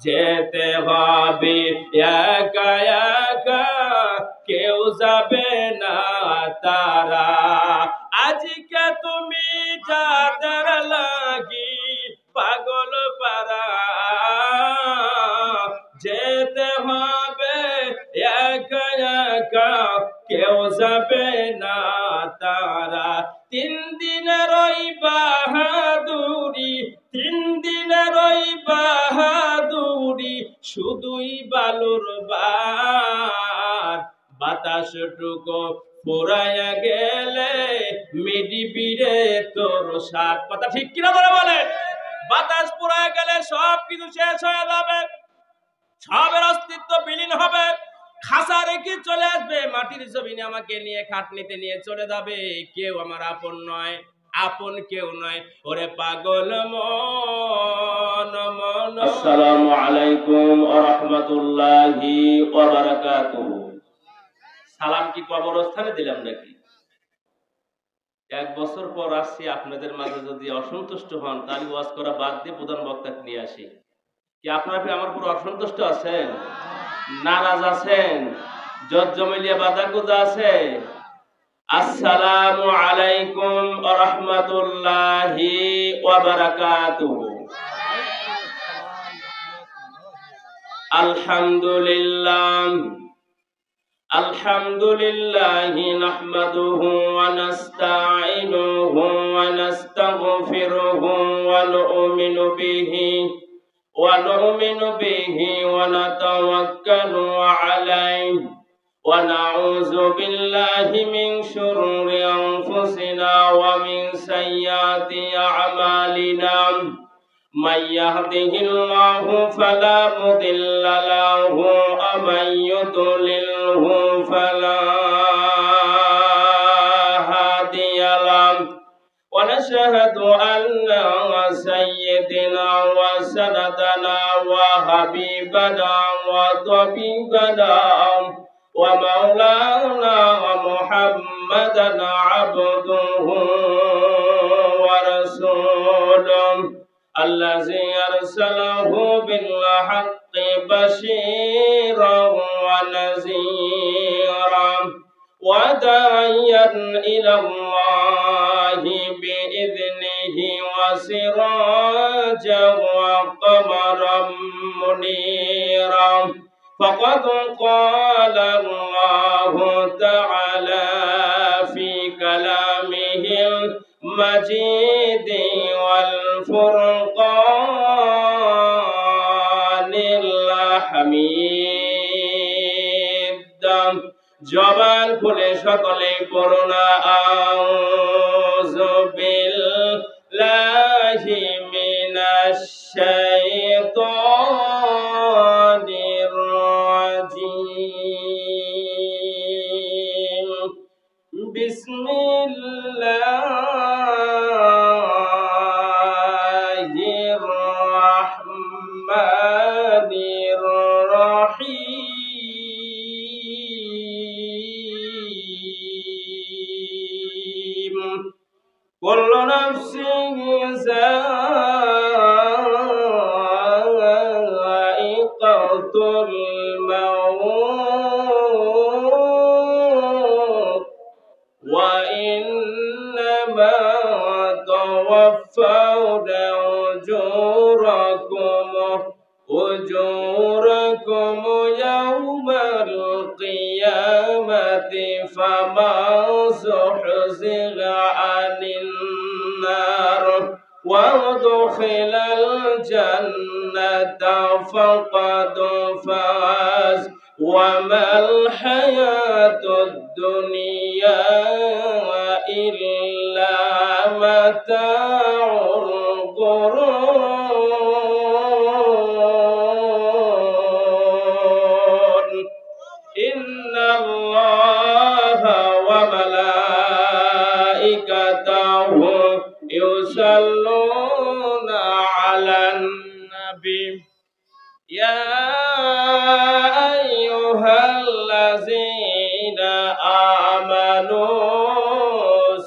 যেতে হবে একা একা, কেউ যাবে না তারা। আজকে তুমি যাদের লাগি পাগল পারা, যেতে হবে একা একা, কেউ যাবে না তারা। 3 দিনের ওই বাহাদুরি, 3 দিনের ওই বাহাদুরি, শুধুই বালুর বাদ। বাতাসটুকু ফুরাইয়া গেলে মিডিবিরে তোর সাথ। কথা ঠিক কিনা বলে বলেন? বাতাস ফুরাইয়া গেলে সব কিছু শেষ হয়ে যাবে, সবের অস্তিত্ব বিলীন হবে, খাসা রেখে চলে আসবে মাটির জমিনে, আমাকে নিয়ে খাটনিতে নিয়ে চলে যাবে। কেউ আমার আপন নয়, আপন কেউ নয়। ওরে পাগল মন মন। আসসালামু আলাইকুম ওয়া রাহমাতুল্লাহি ওয়া বারাকাতুহু। সালাম কি কবরস্থানে দিলাম নাকি? 1 বছর পর আসছি আপনাদের মাঝে, যদি অসন্তুষ্ট হন তাহলে ওয়াজ করা বাদ দিয়ে প্রধান বক্তাকে নিয়ে আসি। কি আপনারা আমার উপর অসন্তুষ্ট আছেন, নারাজ আছেন, জজ জমিলিয়া বাজাগুজা আছে? আসসালামু আলাইকুম ওয়া রাহমাতুল্লাহি ওয়া বারাকাতুহু। আলহামদুলিল্লাহ, আলহামদুলিল্লাহি নাহমাদুহু ওয়া নাস্তাঈনুহু ওয়া নাস্তাগফিরুহু ওয়া নু'মিনু বিহি ونؤمن به ونتوكل عليه ونعوذ بالله من شرور أنفسنا ومن سيئات أعمالنا من يهده الله فلا مضل له ومن يضلله فلا هادي له ونشهد أن سيدنا وسندنا وحبيبنا وطبيبنا ومولانا محمدا عبده ورسوله الذي أرسله بالحق بشيرا ونذيرا وداعيا إلى الله بإذنه وسراجا وقمرا منيرا. فقد قال الله تعالى في كلامه المجيد والفرقان الحميد। জবান খুলে সকলে করুণা আউযু বিল্লাহি মিনাশ শাইতানির রাজীম। বিসমিল্লাহির রাহমানির রাহিম। كل نفس ذائقة الموت وإنما توفون أجوركم يوم القيامة فمن زحزح عن النار وادخل الجنة فقد فاز وما الحياة الدنيا إلا متاع الغرور. إن الله وملائكته يصلون على النبي يا أيها الذين آمنوا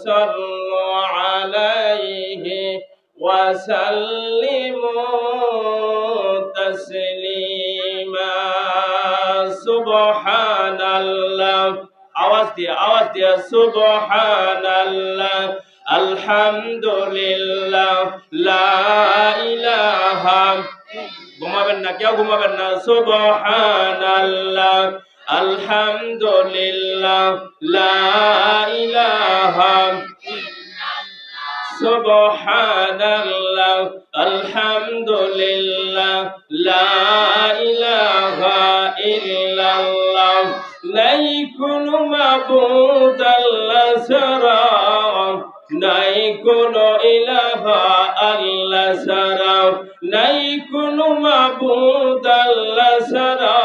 صلوا عليه وسلموا সুবহানাল্লাহ, আওয়াজ দিয়ে সুবহানাল্লাহ, আলহামদুলিল্লাহ, লা ইলাহা, ঘুমাবেন না, কেউ ঘুমাবেন না, সুবহানাল্লাহ, আলহামদুলিল্লাহ, লা ইলাহা, সুবহানাল্লাহ, আলহামদুলিল্লাহ, লা ইলাহা ইল্লাল্লাহ, নাই কোনো মাবুদ আল্লাহ ছাড়া, নাই কোনো ইলাহা আল্লাহ ছাড়া, নাই কোনো মাবুদ আল্লাহ ছাড়া,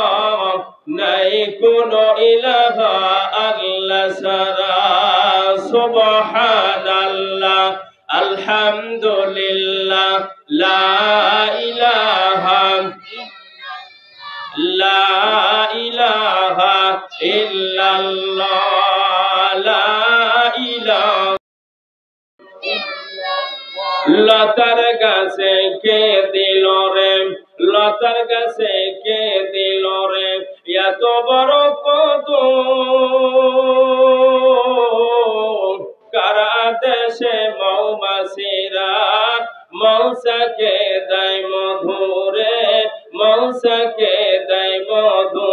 নাই কোনো ইলাহা আল্লাহ ছাড়া, সুবহানাল্লাহ, আলহামদুলিল্লাহ, লা ইলাহা ইল্লাল্লাহ, লা ইলাহা। লতার গাছে কে দিল রে, লতার গাছে কে দিল রে এত বড় কদম, কারা দেশে মৌমাছিরা মৌসাকে দেয় মধুরে, মৌসাকে দেয় মধু,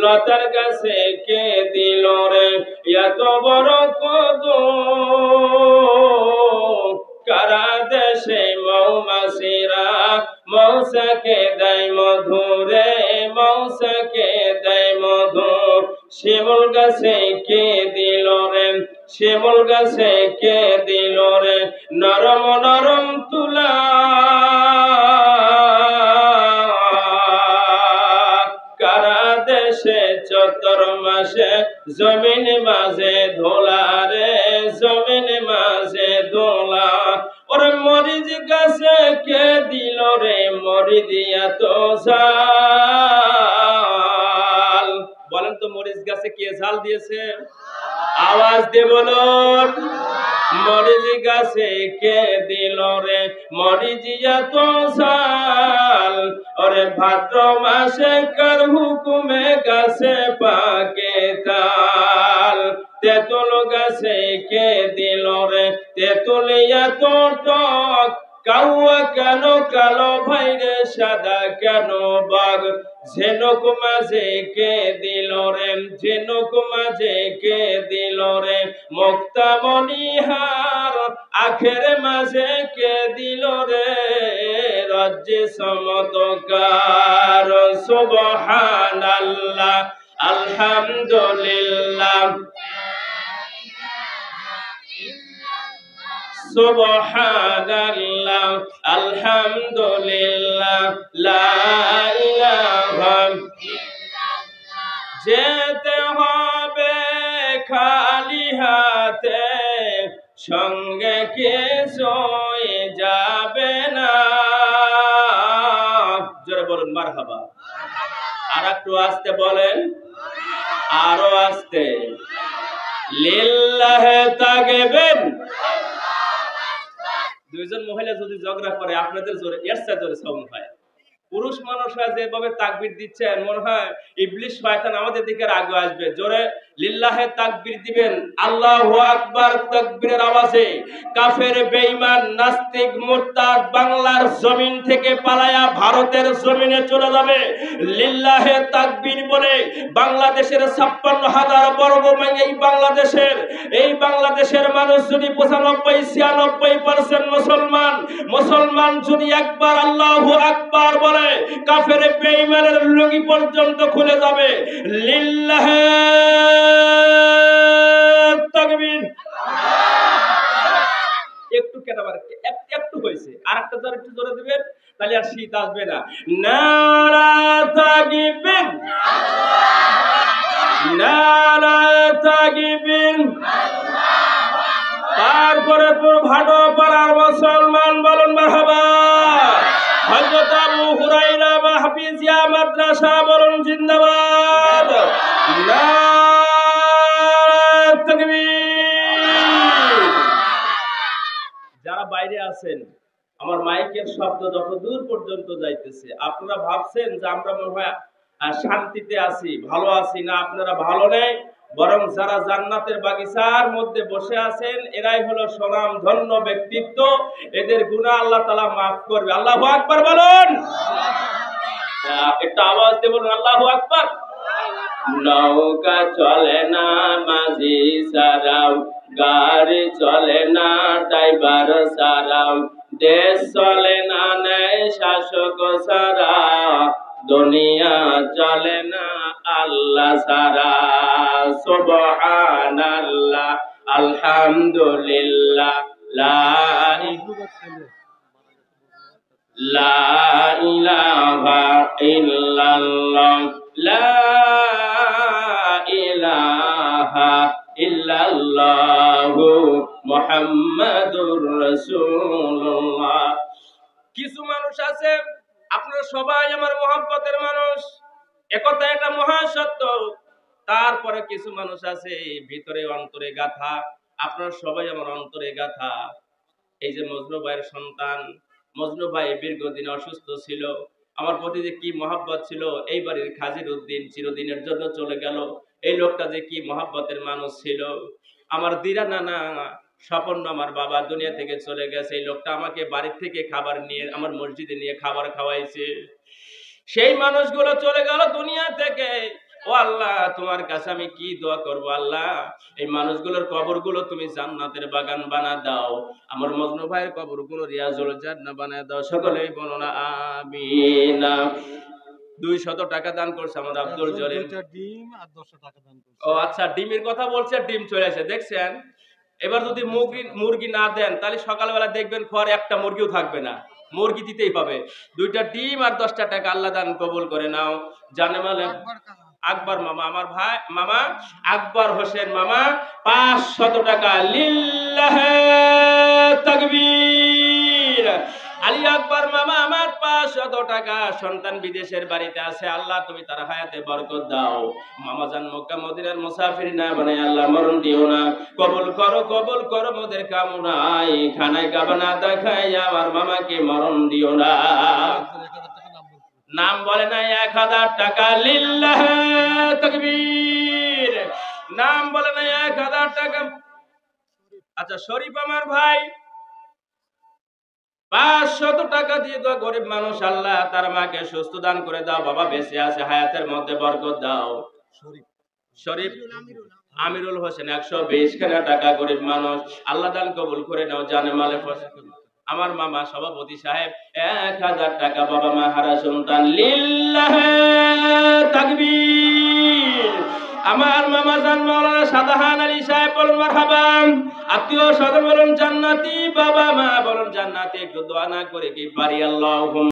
লতার গাছে কে দিল রে এত বড় কদম, কারা দেশে মৌমাছিরা মৌসাকে দেয় মধুরে, মৌসাকে দেয় মধু, শিমুল গাছে কে দিল রে, শিমুল গাছে কে দিল রে নরম নরম তুলা, কারা দেশে চতুর মাসে জমিন মাঝে ধোলা রে, জমিন মাঝে ধোলা, ওরে মরিচ গাছে কে দিল রে মরিচ এত ঝাল, বলেন তো মরিচ গাছে কে ঝাল দিয়েছে? আওয়াজ দিয়ে বলুন, মরিচ গাছে কে দিল রে মরিচ এত ঝাল, ওরে ভাদ্র মাসে কার হুকুমে গাছে পাকে তাল, তেঁতুল গাছে কে দিল রে তেঁতুল এত টক, কাউয়া কেন কালো ভাইরে সাদা কেন বাঘ, ঝিনুক মাঝে কে দিল রে, ঝিনুক মাঝে কে দিল রে মুক্তা মণিহার, আখের মাঝে কে দিল রে রাজ্যে সমতকার, সুবহানাল্লাহ, আলহামদুলিল্লাহ, সুবহানাল্লাহ, আলহামদুলিল্লাহ, লা ইলাহা, যেতে হবে খালি হাতে সঙ্গে কিছুই যাবে না, জোরে বলুন মারহাবা, আর একটু আস্তে বলেন, আরো আস্তে, লিল্লাহে তাকবীর। দুইজন মহিলা যদি ঝগড়া করে আপনাদের জোরে এর চেয়ে জোরে সাউন্ড হয়, পুরুষ মানুষরা যেভাবে তাকবীর দিচ্ছেন মনে হয় ইবলিস শয়তান আমাদের দিকে রাগ আসবে, জোরে লিল্লাহে তাকবীর দিবেন, আল্লাহু আকবার তাকবীরের আওয়াজে কাফের বেঈমান নাস্তিক মুরতাদ বাংলার জমিন থেকে পালায়া ভারতের জমিনে চলে যাবে, লিল্লাহে তাকবীর বলে বাংলাদেশের ৫৬,০০০ বর্গ মাইল এই বাংলাদেশের মানুষ যদি ৯৫-৯৬% মুসলমান, মুসলমান যদি একবার আল্লাহু আকবার বলে কাফের বেঈমানের লুঙ্গি পর্যন্ত খুলে যাবে, লিল্লাহে তাকবীর। একটু কেটাবার একটু হয়েছে, আর একটা জোরে একটু জোরে দিবেন তাহলে আর শীত আসবে না, নারা তাকবীর, নারা তাকবীর। তারপরে তোর ভাটো পাড়ার মুসলমান বলুন মারহাবা, হযরত আবু হুরায়রা মাহফিজিয়া মাদ্রাসা বলুন জিন্দাবাদ, নারা তাকবীর। যারা বাইরে আছেন আমার মাইকের শব্দ যত দূর পর্যন্ত যাইতেছে, আপনারা ভাবছেন যে আমরা মনে হয় আর শান্তিতে আছি, ভালো আছি না আপনারা ভালো নেই, বরং যারা জান্নাতের বাগিচার মধ্যে বসে আছেন এরাই হলো সুনাম ধন্য ব্যক্তিত্ব। এদের গুনাহ আল্লাহ তাআলা মাফ করবে। আল্লাহু আকবার বলুন। একটা আওয়াজ দিয়ে বলুন আল্লাহু আকবার। নৌকা চলে না মাঝি সারাও, গাড়ি চলে না ড্রাইভার সারাও, দেশ চলে না নেই শাসক সারা, দুনিয়া চলে না আল্লাহ সারা। সুবহানাল্লাহ, আলহামদুলিল্লাহ, লা ইলাহা ইল্লাল্লাহ, লা ইলাহা ইল্লাল্লাহু মুহাম্মাদুর রাসূলুল্লাহ। কিছু মানুষ আছে, আপনারা সবাই আমার মহব্বতের মানুষ, একথা এটা মহা সত্য। তারপরে কিছু মানুষ আছে ভিতরে অন্তরে গাথা, আপনারা সবাই আমার অন্তরে গাথা। এই যে মজনু ভাইয়ের সন্তান, মজনু ভাই দীর্ঘদিন অসুস্থ ছিল, আমার প্রতি যে কি মহব্বত ছিল। এই বাড়ির খাজির উদ্দিন চিরদিনের জন্য চলে গেল। এই লোকটা যে কি মহব্বতের মানুষ ছিল। আমার দিরা নানা স্বপন আমার বাবা দুনিয়া থেকে চলে গেছে, এই লোকটা আমাকে বাড়ির থেকে খাবার নিয়ে আমার মসজিদে নিয়ে খাবার খাওয়াইছে। সেই মানুষগুলো চলে গেল দুনিয়া থেকে। ও আল্লাহ, তোমার কাছে আমি কি দোয়া করব আল্লাহ, এই মানুষগুলোর কবরগুলো তুমি জান্নাতের বাগান বানা দাও, আমার মজনু ভাইয়ের কবরগুলো রিয়াজুল জান্নাহ বানা দাও। সকলেই বলো না আমিন। 200 টাকা দান করছে আমার আব্দুল জলিল। ডিম আর 200 টাকা দান করছে। ও আচ্ছা, ডিমের কথা বলছে, ডিম চলে আসে দেখছেন। এবার যদি মুরগি না দেন তাহলে সকালবেলা দেখবেন খোয়ার একটা মুরগিও থাকবে না, মুরগি দিতেই হবে। 2টা ডিম আর 10টা টাকা আল্লাহ দান কবুল করে নাও। জানে মালে আকবর মামা, আমার ভাই মামা আকবর হোসেন মামা 500 টাকা, লিল্লাহে তাকবীর। আলী আকবর মামা আমার 500 টাকা, সন্তান বিদেশের বাড়িতে আছে, আল্লাহ তুমি তার হায়াতে বরকত দাও। মামা জান মক্কা মদিনার মুসাফির না বানাই আল্লাহ মরণ দিও না, কবুল করো মোদের কামনাই, খানায় কাবা না দেখাই আমার মামাকে মরণ দিও না। নাম বলে না 1000 টাকা, লিল্লাহে তাকবীর। নাম বলে না 1000 টাকা। আচ্ছা, শরীফ আমার ভাই 500 টাকা দিয়ে দাও, গরিব মানুষ, আল্লাহ তার মাকে সুস্থ দান করে দাও, বাবা বেঁচে আছে হায়াতের মধ্যে বরকত দাও। শরীফ আমিরুল হোসেন 120 টাকা, গরিব মানুষ, আল্লাহ দান কবুল করে নাও, জানে মালে ফসল। আমার মামা সভাপতি সাহেব 1000 টাকা, বাবা মা হারা সন্তান, লিল্লাহে তাকবীর। আমার মামা জান মাওলানা সাদাহান আলী সাহেব বলুন মারহাবা। আত্মীয় স্বজন বলুন জান্নাতি, বাবা মা বলুন জান্নাতি। একটু দোয়া না করে কি পারি? আল্লাহুম্মা